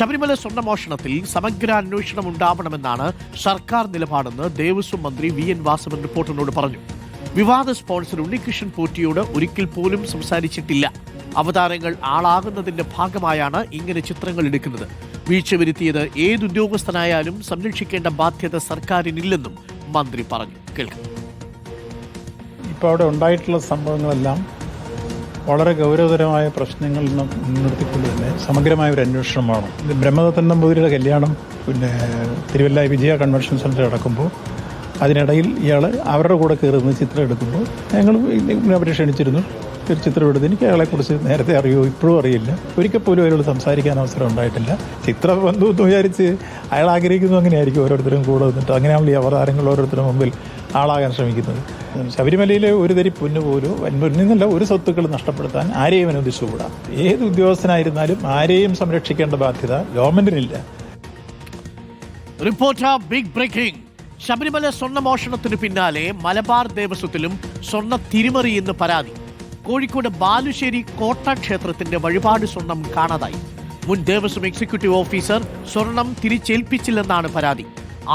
ശബരിമല സ്വർണ്ണമോഷണത്തിൽ സമഗ്ര അന്വേഷണം ഉണ്ടാവണമെന്നാണ് സർക്കാർ നിലപാടെന്ന് ദേവസ്വം മന്ത്രി VN വാസവൻ റിപ്പോർട്ടറിനോട് പറഞ്ഞു. വിവാദ സ്പോൺസർ ഉണ്ണികൃഷ്ണൻ പോറ്റിയോട് ഒരിക്കൽ പോലും സംസാരിച്ചിട്ടില്ല. അവതാരങ്ങൾ ആളാകുന്നതിന്റെ ഭാഗമായാണ് ഇങ്ങനെ ചിത്രങ്ങൾ എടുക്കുന്നത്. വീഴ്ച വരുത്തിയത് ഏതുദ്യോഗസ്ഥനായാലും സംരക്ഷിക്കേണ്ട ബാധ്യത സർക്കാരിനില്ലെന്നും മന്ത്രി പറഞ്ഞു. കേൾക്കാം. ഇപ്പോൾ അവിടെ ഉണ്ടായിട്ടുള്ള സംഭവങ്ങളെല്ലാം വളരെ ഗൗരവതരമായ പ്രശ്നങ്ങളിൽ മുൻനിർത്തിക്കൊണ്ട് തന്നെ സമഗ്രമായ ഒരു അന്വേഷണം വേണം. ബ്രഹ്മദത്തൻ നമ്പൂതിരിയുടെ കല്യാണം തിരുവല്ല വിജയ കൺവെൻഷൻ സെൻറ്റർ നടക്കുമ്പോൾ അതിനിടയിൽ ഇയാൾ അവരുടെ കൂടെ കയറുന്ന ചിത്രം എടുക്കുമ്പോൾ ഞങ്ങൾ അവരെ ക്ഷണിച്ചിരുന്നു. ഒരു ചിത്രം എടുത്ത് എനിക്ക് അയാളെക്കുറിച്ച് നേരത്തെ അറിയുമോ ഇപ്പോഴും അറിയില്ല. ഒരിക്കൽ പോലും അയാളോട് സംസാരിക്കാൻ അവസരം ഉണ്ടായിട്ടില്ല. ചിത്രം ബന്ധു എന്ന് വിചാരിച്ച് അയാൾ ആഗ്രഹിക്കുന്നു അങ്ങനെയായിരിക്കും ഓരോരുത്തരും കൂടെ വന്നിട്ട് അങ്ങനെയാണല്ലോ ഈ അവതാരങ്ങൾ ഓരോരുത്തരും മുമ്പിൽ ആളാകാൻ ശ്രമിക്കുന്നത്. ശബരിമലയിലെ ഒരു തരി പൊന്നു പോലും പൊന്നിന്നല്ല ഒരു സ്വത്തുക്കൾ നഷ്ടപ്പെടുത്താൻ ആരെയും അനുവദിച്ചുകൂടാ. ഏത് ഉദ്യോഗസ്ഥനായിരുന്നാലും ആരെയും സംരക്ഷിക്കേണ്ട ബാധ്യത ഗവൺമെന്റിനില്ല. Reporter big breaking. ശബരിമല സ്വർണ്ണമോഷണത്തിന് പിന്നാലെ മലബാർ ദേവസ്വത്തിലും സ്വർണ്ണ തിരിമറിയെന്ന് പരാതി. കോഴിക്കോട് ബാലുശ്ശേരി കോട്ട ക്ഷേത്രത്തിന്റെ വഴിപാട് സ്വർണം കാണാതായി. മുൻ ദേവസ്വം എക്സിക്യൂട്ടീവ് ഓഫീസർ സ്വർണം തിരിച്ചേൽപ്പിച്ചില്ലെന്നാണ് പരാതി.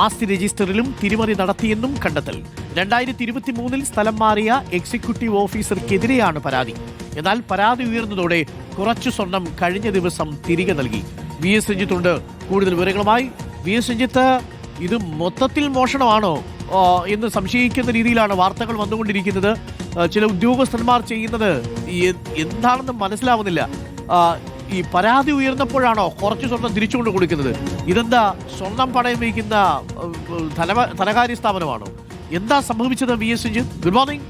ആസ്തി രജിസ്റ്ററിലും തിരിമറി നടത്തിയെന്നും കണ്ടെത്തൽ. 2023 സ്ഥലം മാറിയ എക്സിക്യൂട്ടീവ് ഓഫീസർക്കെതിരെയാണ് പരാതി. എന്നാൽ പരാതി ഉയർന്നതോടെ കുറച്ചു സ്വർണം കഴിഞ്ഞ ദിവസം തിരികെ നൽകി. VS രഞ്ജിത്തുണ്ട് കൂടുതൽ വിവരങ്ങളുമായി. VS രഞ്ജിത്ത്, ഇത് മൊത്തത്തിൽ മോഷണമാണോ എന്ന് സംശയിക്കുന്ന രീതിയിലാണ് വാർത്തകൾ വന്നുകൊണ്ടിരിക്കുന്നത്. ചില ഉദ്യോഗസ്ഥന്മാർ ചെയ്യുന്നത് എന്താണെന്ന് മനസ്സിലാവുന്നില്ല. ഈ പരാതി ഉയർന്നപ്പോഴാണോ കുറച്ച് സ്വർണം തിരിച്ചുകൊണ്ട് കൊടുക്കുന്നത്? ഇതെന്താ സ്വർണം പണയം വയ്ക്കുന്ന ധനകാര്യ സ്ഥാപനമാണോ? എന്താ സംഭവിച്ചത്? VS Ranjith, good morning.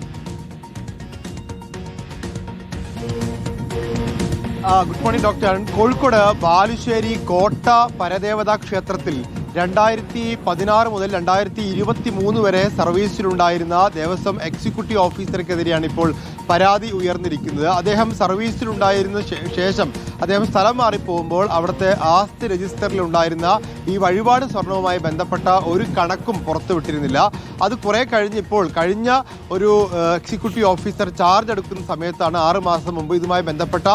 Good morning doctor Arun. Kozhikode Balussery കോട്ട പരദേവതാ ക്ഷേത്രത്തിൽ 2016 മുതൽ 2023 വരെ സർവീസിലുണ്ടായിരുന്ന ദേവസ്വം എക്സിക്യൂട്ടീവ് ഓഫീസർക്കെതിരെയാണ് ഇപ്പോൾ പരാതി ഉയർന്നിരിക്കുന്നത്. അദ്ദേഹം സർവീസിലുണ്ടായിരുന്ന ശേഷം അദ്ദേഹം സ്ഥലം മാറിപ്പോകുമ്പോൾ അവിടുത്തെ ആസ്തി രജിസ്റ്ററിൽ ഉണ്ടായിരുന്ന ഈ വഴിപാട് സ്വർണവുമായി ബന്ധപ്പെട്ട ഒരു കണക്കും പുറത്തുവിട്ടിരുന്നില്ല. അത് കുറെ കഴിഞ്ഞിപ്പോൾ കഴിഞ്ഞ ഒരു എക്സിക്യൂട്ടീവ് ഓഫീസർ ചാർജ് എടുക്കുന്ന സമയത്താണ് 6 മാസം മുമ്പ് ഇതുമായി ബന്ധപ്പെട്ട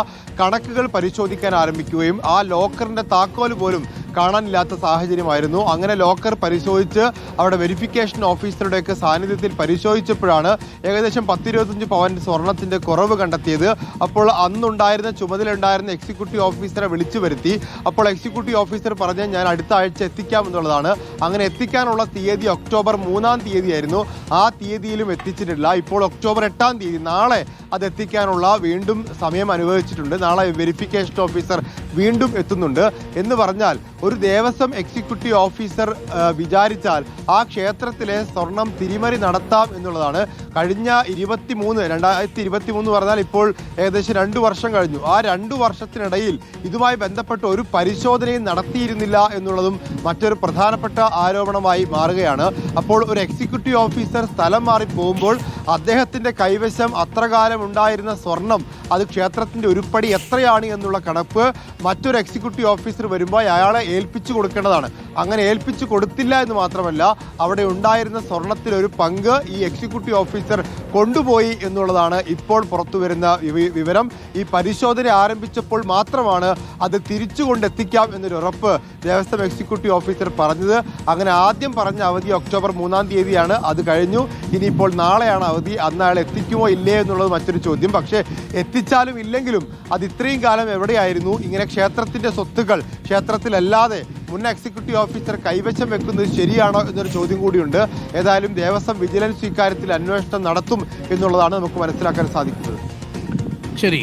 കണക്കുകൾ പരിശോധിക്കാൻ ആരംഭിക്കുകയും ആ ലോക്കറിന്റെ താക്കോൽ പോലും കാണാനില്ലാത്ത സാഹചര്യമായിരുന്നു. അങ്ങനെ ലോക്കർ പരിശോധിച്ച് അവിടെ വെരിഫിക്കേഷൻ ഓഫീസറുടെയൊക്കെ സാന്നിധ്യത്തിൽ പരിശോധിച്ചപ്പോഴാണ് ഏകദേശം 10-25 പവൻ സ്വർണത്തിന്റെ കുറവ് കണ്ടെത്തിയത്. അപ്പോൾ അന്നുണ്ടായിരുന്ന ചുമതലയുണ്ടായിരുന്ന എക്സിക്യൂട്ടീവ് ഓഫീസറെ വിളിച്ചു വരുത്തി. അപ്പോൾ എക്സിക്യൂട്ടീവ് ഓഫീസർ പറഞ്ഞ ഞാൻ അടുത്ത ആഴ്ച എത്തിക്കാമെന്നുള്ളതാണ്. അങ്ങനെ എത്തിക്കാനുള്ള തീയതി ഒക്ടോബർ 3-ാം തീയതിയായിരുന്നു. ആ തീയതിയിലും എത്തിച്ചിട്ടില്ല. ഇപ്പോൾ ഒക്ടോബർ 8-ാം തീയതി നാളെ അത് എത്തിക്കാനുള്ള വീണ്ടും സമയം അനുവദിച്ചിട്ടുണ്ട്. നാളെ വെരിഫിക്കേഷൻ ഓഫീസർ വീണ്ടും എത്തുന്നുണ്ട്. എന്ന് പറഞ്ഞാൽ ഒരു ദേവസ്വം എക്സിക്യൂട്ടീവ് ഓഫീസർ വിചാരിച്ചാൽ ആ ക്ഷേത്രത്തിലെ സ്വർണം തിരിമറി നടത്താം എന്നുള്ളതാണ്. കഴിഞ്ഞ 2023 പറഞ്ഞാൽ ഇപ്പോൾ ഏകദേശം 2 വർഷം കഴിഞ്ഞു. ആ 2 വർഷത്തിനിടയിൽ ഇതുമായി ബന്ധപ്പെട്ട് ഒരു പരിശോധനയും നടത്തിയിരുന്നില്ല എന്നുള്ളതും മറ്റൊരു പ്രധാനപ്പെട്ട ആരോപണമായി മാറുകയാണ്. അപ്പോൾ ഒരു എക്സിക്യൂട്ടീവ് ഓഫീസർ സ്ഥലം മാറി പോകുമ്പോൾ അദ്ദേഹത്തിന്റെ കൈവശം അത്ര കാലം ഉണ്ടായിരുന്ന സ്വർണം അത് ക്ഷേത്രത്തിന്റെ ഉരുപ്പടി എത്രയാണ് എന്നുള്ള കണക്ക് മറ്റൊരു എക്സിക്യൂട്ടീവ് ഓഫീസർ വരുമ്പോൾ അയാളെ ഏൽപ്പിച്ചു കൊടുക്കേണ്ടതാണ്. അങ്ങനെ ഏൽപ്പിച്ചു കൊടുത്തില്ല എന്ന് മാത്രമല്ല അവിടെ ഉണ്ടായിരുന്ന സ്വർണത്തിൽ ഒരു പങ്ക് ഈ എക്സിക്യൂട്ടീവ് ഓഫീസർ കൊണ്ടുപോയി എന്നുള്ളതാണ് ഇപ്പോൾ പുറത്തു വരുന്ന വിവരം. ഈ പരിശോധന ആരംഭിച്ചപ്പോൾ മാത്രമാണ് അത് തിരിച്ചു കൊണ്ടെത്തിക്കാം എന്നൊരു ഉറപ്പ് ദേവസ്വം എക്സിക്യൂട്ടീവ് ഓഫീസർ പറഞ്ഞത്. അങ്ങനെ ആദ്യം പറഞ്ഞ അവധി ഒക്ടോബർ 3-ാം തീയതിയാണ്. അത് കഴിഞ്ഞു. ഇനിയിപ്പോൾ നാളെയാണ് അവധി. അന്ന് അയാൾ എത്തിക്കുമോ ഇല്ലേ എന്നുള്ളത് മറ്റൊരു ചോദ്യം. പക്ഷേ എത്തിച്ചാലും ഇല്ലെങ്കിലും അത് ഇത്രയും കാലം എവിടെയായിരുന്നു? ഇങ്ങനെ ക്ഷേത്രത്തിന്റെ സ്വത്തുക്കൾ ക്ഷേത്രത്തിലല്ലാതെ മുൻ എക്സിക്യൂട്ടീവ് ഓഫീസർ കൈവശം വെക്കുന്നത് ശരിയാണോ എന്നൊരു ചോദ്യം കൂടിയുണ്ട്. ഏതായാലും ദേവസ്വം വിജിലൻസ് ഇക്കാര്യത്തിൽ അന്വേഷണം നടത്തും എന്നുള്ളതാണ് നമുക്ക് മനസ്സിലാക്കാൻ സാധിക്കുന്നത്. ശരി,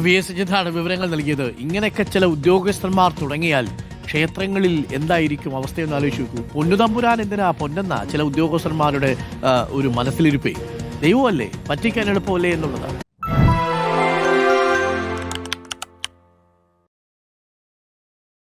VS രഞ്ജിത്താണ് വിവരങ്ങൾ നൽകിയത്. ഇങ്ങനെയൊക്കെ ചില ഉദ്യോഗസ്ഥന്മാർ തുടങ്ങിയാൽ ക്ഷേത്രങ്ങളിൽ എന്തായിരിക്കും അവസ്ഥയെന്ന് ആലോചിച്ച് നോക്കൂ. പൊന്നുതമ്പുരാൻ എന്തിനാ പൊന്നെന്ന ചില ഉദ്യോഗസ്ഥന്മാരുടെ ഒരു മനസ്സിലിരിപ്പേ. ദൈവമല്ലേ, പറ്റിക്കാൻ എളുപ്പമല്ലേ എന്നുള്ളതാണ്.